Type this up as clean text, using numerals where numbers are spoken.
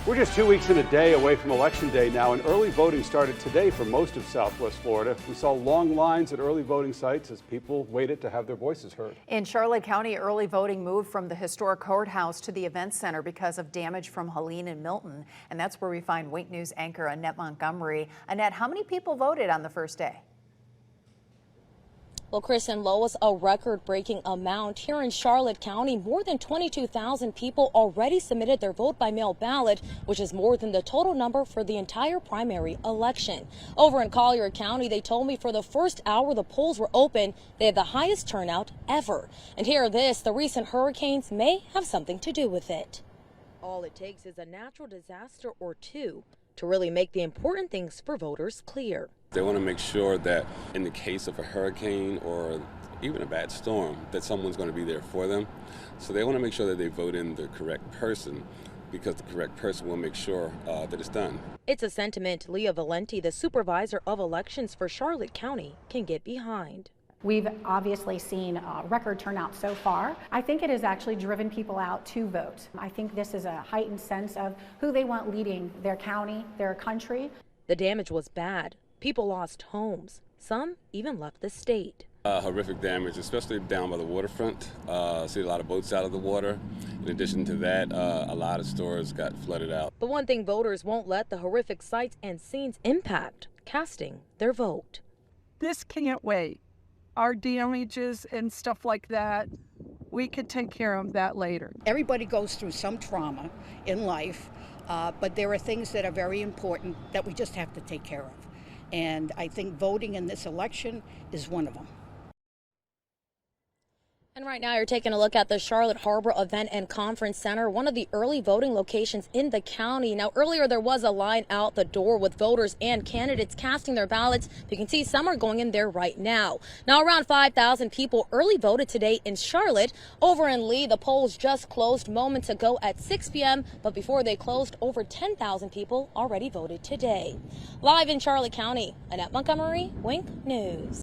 We're just 2 weeks and a day away from Election Day now, and early voting started today for most of Southwest Florida. We saw long lines at early voting sites as people waited to have their voices heard. In Charlotte County, early voting moved from the historic courthouse to the event center because of damage from Helene and Milton. And that's where we find Wink News anchor Annette Montgomery. Annette, how many people voted on the first day? Well, Kristen, was a record-breaking amount. Here in Charlotte County, more than 22,000 people already submitted their vote by mail ballot, which is more than the total number for the entire primary election. Over in Collier County, they told me for the first hour the polls were open, they had the highest turnout ever. And hear this, the recent hurricanes may have something to do with it. All it takes is a natural disaster or two to really make the important things for voters clear. They want to make sure that in the case of a hurricane or even a bad storm, that someone's going to be there for them. So they want to make sure that they vote in the correct person, because the correct person will make sure that it's done. It's a sentiment Leah Valenti, the supervisor of elections for Charlotte County, can get behind. We've obviously seen record turnout so far. I think it has actually driven people out to vote. I think this is a heightened sense of who they want leading their county, their country. The damage was bad. People lost homes. Some even left the state. Horrific damage, especially down by the waterfront. See a lot of boats out of the water. In addition to that, a lot of stores got flooded out. But one thing voters won't let the horrific sights and scenes impact: casting their vote. This can't wait. Our damages and stuff like that, we could take care of that later. Everybody goes through some trauma in life, but there are things that are very important that we just have to take care of. And I think voting in this election is one of them. And right now you're taking a look at the Charlotte Harbor Event and Conference Center, one of the early voting locations in the county. Now, earlier there was a line out the door with voters and candidates casting their ballots. You can see some are going in there right now. Now, around 5,000 people early voted today in Charlotte. Over in Lee, the polls just closed moments ago at 6 p.m., but before they closed, over 10,000 people already voted today. Live in Charlotte County, Annette Montgomery, Wink News.